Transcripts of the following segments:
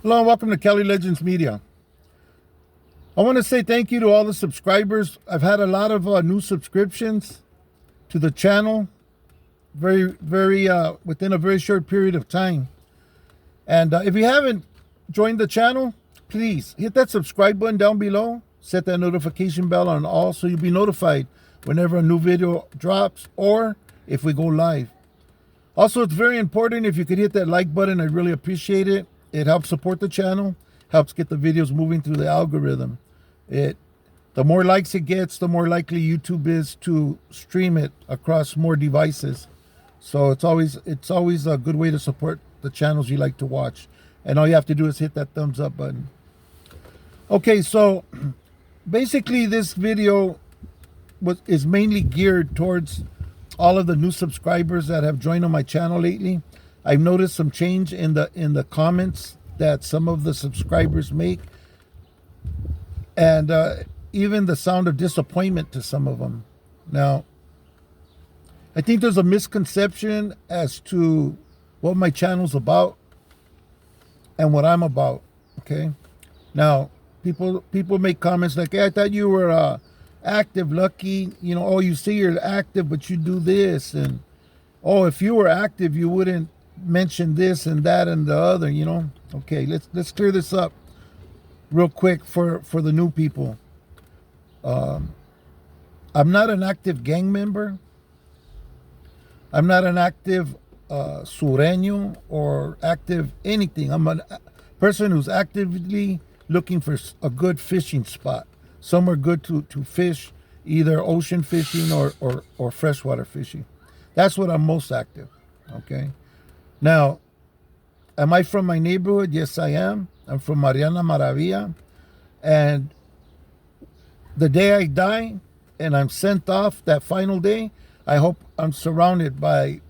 Hello and welcome to Kelly Legends Media. I want to say thank you to all the subscribers. I've had a lot of new subscriptions to the channel, very within a very short period of time. And if you haven't joined the channel, please hit that subscribe button down below. Set that notification bell on all so you'll be notified whenever a new video drops or if we go live. Also, it's very important if you could hit that like button. I really appreciate it. It helps support the channel, helps get the videos moving through the algorithm. The more likes it gets, the more likely YouTube is to stream it across more devices. So it's always a good way to support the channels you like to watch. And all you have to do is hit that thumbs up button. Okay, so basically this video is mainly geared towards all of the new subscribers that have joined on my channel lately. I've noticed some change in the comments that some of the subscribers make, and even the sound of disappointment to some of them. Now, I think there's a misconception as to what my channel's about and what I'm about. Okay, now people make comments like, "Hey, I thought you were active, Lucky. You know, oh, you say you're active, but you do this, and oh, if you were active, you wouldn't mention this and that and the other, you know." Okay, let's clear this up real quick for the new people. I'm not an active gang member. I'm not an active sureño or active anything. I'm a person who's actively looking for a good fishing spot, somewhere good to fish, either ocean fishing or freshwater fishing. That's what I'm most active. Okay. Now, am I from my neighborhood? Yes, I am. I'm from Mariana Maravilla. And the day I die and I'm sent off, that final day, I hope I'm surrounded by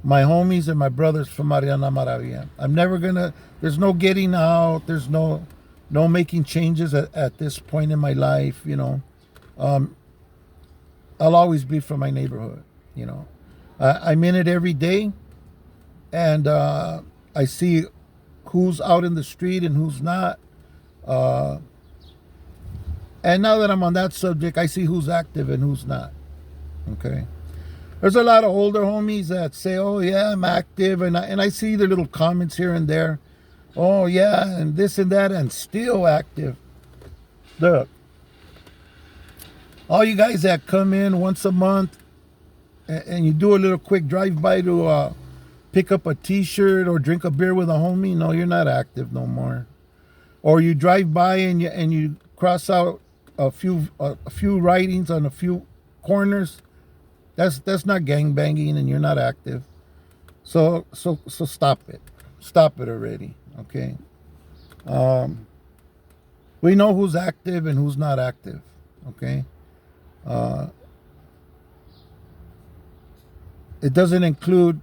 my homies and my brothers from Mariana Maravilla. I'm never gonna, there's no getting out, there's no making changes at this point in my life, you know. I'll always be from my neighborhood, you know. I'm in it every day. And I see who's out in the street and who's not. And now that I'm on that subject, I see who's active and who's not. Okay. There's a lot of older homies that say, "Oh yeah, I'm active," and I see their little comments here and there. "Oh yeah, and this and that, and still active." Look, all you guys that come in once a month and you do a little quick drive-by to pick up a t-shirt or drink a beer with a homie, no, you're not active no more. Or you drive by and you cross out a few writings on a few corners. That's not gang banging, and you're not active. So stop it. Stop it already. Okay. We know who's active and who's not active. Okay. It doesn't include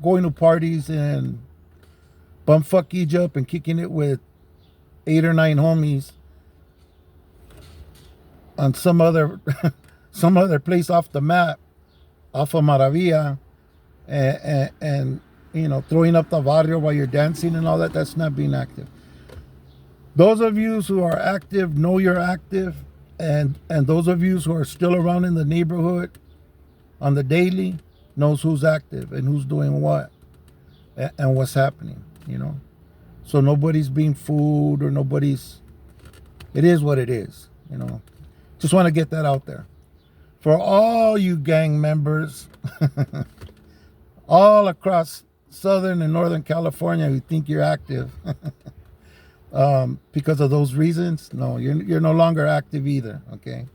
going to parties and bumfuck Egypt and kicking it with 8 or 9 homies on some other place off the map, off of Maravilla, and you know, throwing up the barrio while you're dancing and all that. That's not being active. Those of you who are active know you're active, and those of you who are still around in the neighborhood on the daily knows who's active and who's doing what and what's happening, you know. So nobody's being fooled, or it is what it is, you know. Just want to get that out there. For all you gang members all across Southern and Northern California who think you're active because of those reasons, no, you're no longer active either, okay?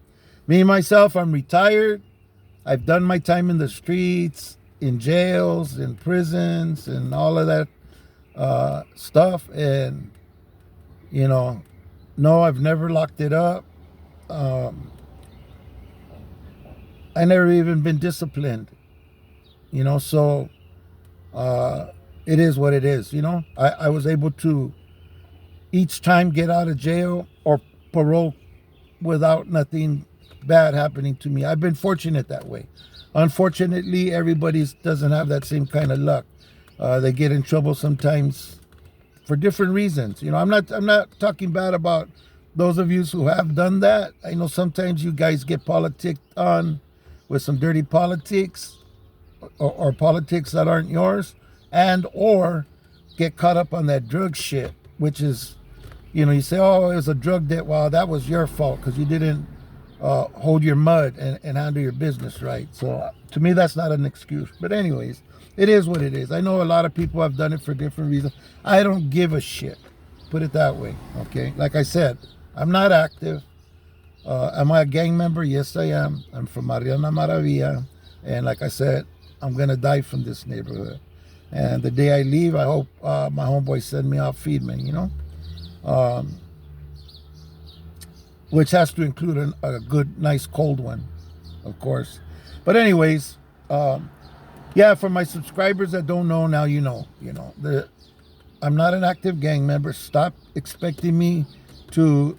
Me, myself, I'm retired. I've done my time in the streets, in jails, in prisons, and all of that stuff. And, you know, no, I've never locked it up. I never even been disciplined, you know, so it is what it is, you know. I was able to each time get out of jail or parole without nothing bad happening to me. I've been fortunate that way. Unfortunately, everybody doesn't have that same kind of luck. They get in trouble sometimes for different reasons. I'm not talking bad about those of you who have done that. I know sometimes you guys get politicked on with some dirty politics, or politics that aren't yours, and or get caught up on that drug shit, which is, you say, oh, it was a drug debt. Well, that was your fault because you didn't hold your mud and handle your business right. So to me, that's not an excuse. But anyways, it is what it is. I know a lot of people have done it for different reasons. I don't give a shit. Put it that way. Okay. Like I said, I'm not active. Am I a gang member? Yes, I am. I'm from Mariana Maravilla. And like I said, I'm going to die from this neighborhood. And the day I leave, I hope my homeboys send me off feed me, which has to include a good, nice cold one, of course. But anyways, yeah, for my subscribers that don't know, now you know. I'm not an active gang member. Stop expecting me to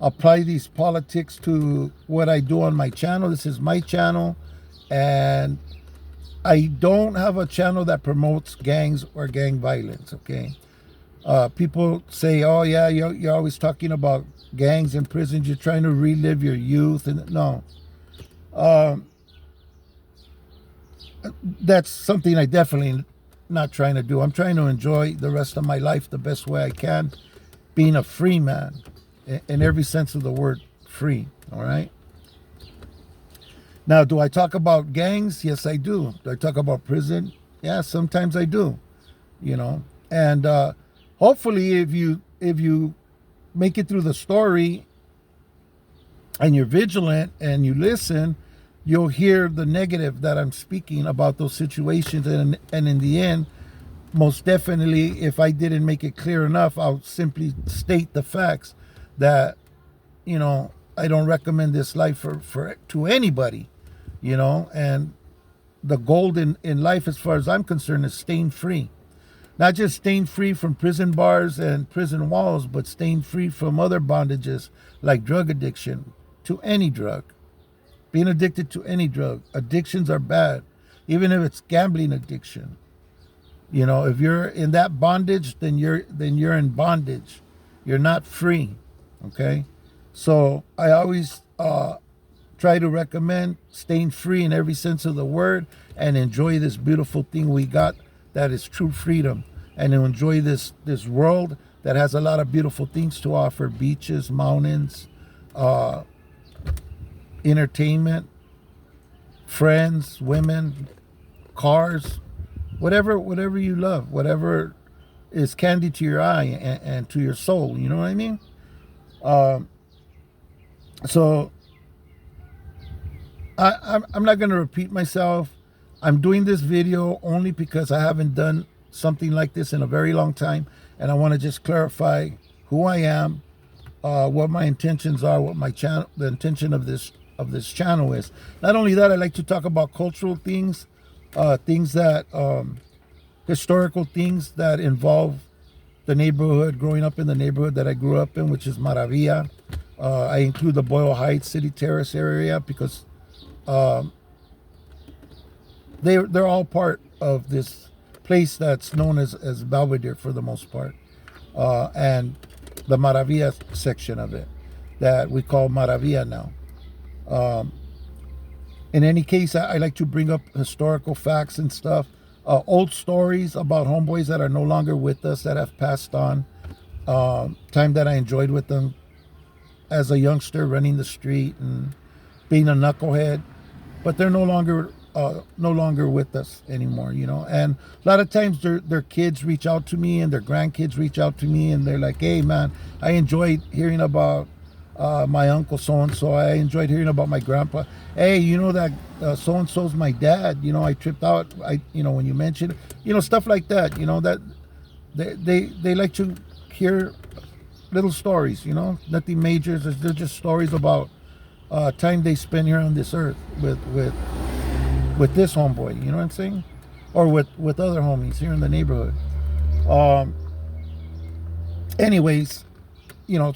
apply these politics to what I do on my channel. This is my channel, and I don't have a channel that promotes gangs or gang violence, okay? People say, oh, yeah, you're always talking about gangs and prisons. You're trying to relive your youth. And no. That's something I definitely not trying to do. I'm trying to enjoy the rest of my life the best way I can, being a free man in every sense of the word free, all right? Now, do I talk about gangs? Yes, I do. Do I talk about prison? Yeah, sometimes I do, And hopefully if you make it through the story and you're vigilant and you listen, you'll hear the negative that I'm speaking about those situations. And in the end, most definitely, if I didn't make it clear enough, I'll simply state the facts that, I don't recommend this life to anybody, and the goal in life, as far as I'm concerned, is staying free. Not just staying free from prison bars and prison walls, but staying free from other bondages like drug addiction to any drug. Being addicted to any drug. Addictions are bad, even if it's gambling addiction. If you're in that bondage, then you're in bondage. You're not free. Okay? So I always try to recommend staying free in every sense of the word and enjoy this beautiful thing we got that is true freedom, and to enjoy this world that has a lot of beautiful things to offer: beaches, mountains, entertainment, friends, women, cars, whatever you love, whatever is candy to your eye and to your soul. You know what I mean? So I'm not going to repeat myself. I'm doing this video only because I haven't done something like this in a very long time, and I want to just clarify who I am, what my intentions are, what my channel, the intention of this channel is. Not only that, I like to talk about cultural things, things that historical things that involve the neighborhood, growing up in the neighborhood that I grew up in, which is Maravilla. I include the Boyle Heights City Terrace area because they're all part of this place that's known as Belvedere for the most part, and the Maravilla section of it that we call Maravilla now. In any case, I like to bring up historical facts and stuff, old stories about homeboys that are no longer with us, that have passed on, time that I enjoyed with them as a youngster, running the street and being a knucklehead, but they're no longer with us anymore, and a lot of times their kids reach out to me and their grandkids reach out to me, and they're like, hey man, I enjoyed hearing about my uncle so-and-so. I enjoyed hearing about my grandpa. Hey, that so-and-so's my dad. I tripped out. When you mentioned, stuff like that, that they like to hear little stories, nothing major. They're just stories about time they spend here on this earth with this homeboy, you know what I'm saying? Or with other homies here in the neighborhood. Anyways,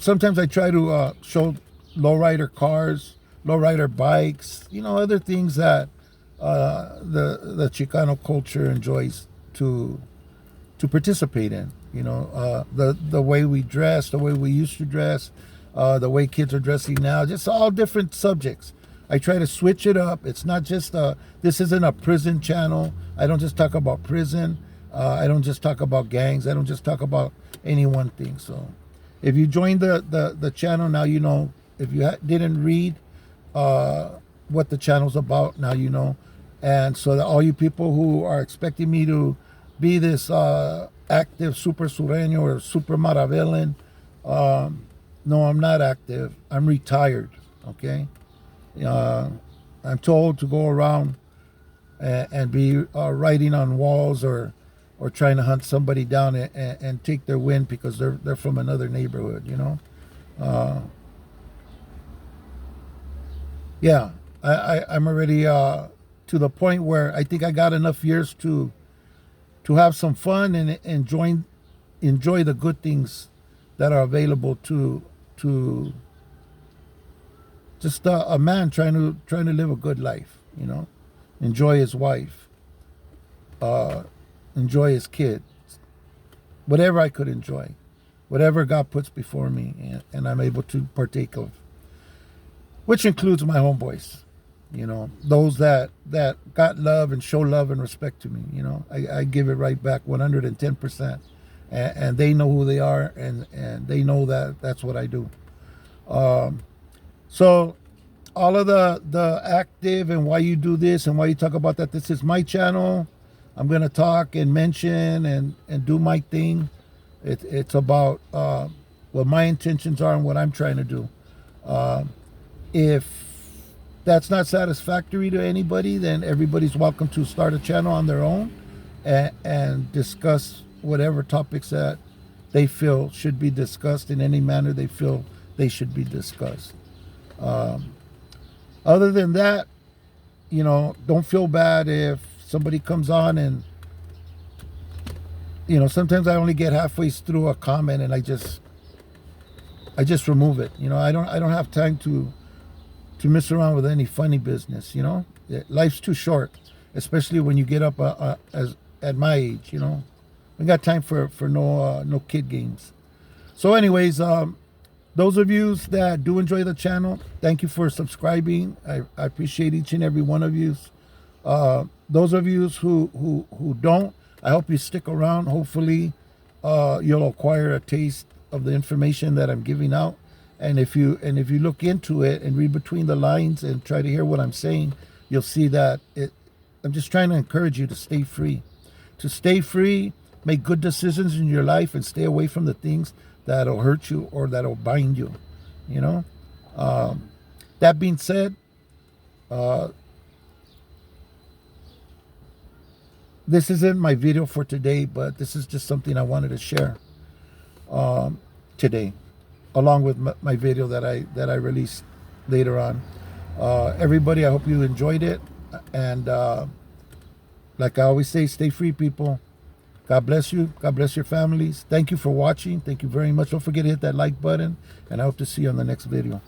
sometimes I try to show lowrider cars, lowrider bikes, other things that the Chicano culture enjoys to to participate in. You know, the way we dress, the way we used to dress, the way kids are dressing now, just all different subjects. I try to switch it up. It's not just this isn't a prison channel. I don't just talk about prison. I don't just talk about gangs. I don't just talk about any one thing. So if you join the channel, now you know. If you didn't read what the channel's about, now you know. And so that all you people who are expecting me to be this active super sureño or super maravillan, no, I'm not active. I'm retired, okay? I'm told to go around and be writing on walls or trying to hunt somebody down and take their wind because they're from another neighborhood, you know? Yeah, I'm already to the point where I think I got enough years to have some fun and enjoy the good things that are available to just a man trying to live a good life, you know, enjoy his wife, enjoy his kids, whatever I could enjoy, whatever God puts before me, and I'm able to partake of, which includes my homeboys, you know, those that got love and show love and respect to me. You know, I give it right back 110%, and they know who they are, and they know that that's what I do. So all of the active and why you do this and why you talk about that, this is my channel. I'm going to talk and mention and do my thing. It's about what my intentions are and what I'm trying to do. If that's not satisfactory to anybody, then everybody's welcome to start a channel on their own and discuss whatever topics that they feel should be discussed in any manner they feel they should be discussed. Other than that, you know, don't feel bad if somebody comes on and, you know, sometimes I only get halfway through a comment and I just remove it. You know, I don't have time to mess around with any funny business. You know, life's too short, especially when you get up at my age. You know, we got time for no kid games. So, anyways, those of you that do enjoy the channel, thank you for subscribing. I appreciate each and every one of you. Those of you who don't, I hope you stick around. Hopefully, you'll acquire a taste of the information that I'm giving out. And if you look into it and read between the lines and try to hear what I'm saying, you'll see that I'm just trying to encourage you to stay free. To stay free, make good decisions in your life, and stay away from the things that'll hurt you or that'll bind you. You know? That being said, this isn't my video for today, but this is just something I wanted to share today, along with my video that I released later on. Everybody, I hope you enjoyed it, and like I always say, stay free, people. God bless you. God bless your families. Thank you for watching. Thank you very much. Don't forget to hit that like button, and I hope to see you on the next video.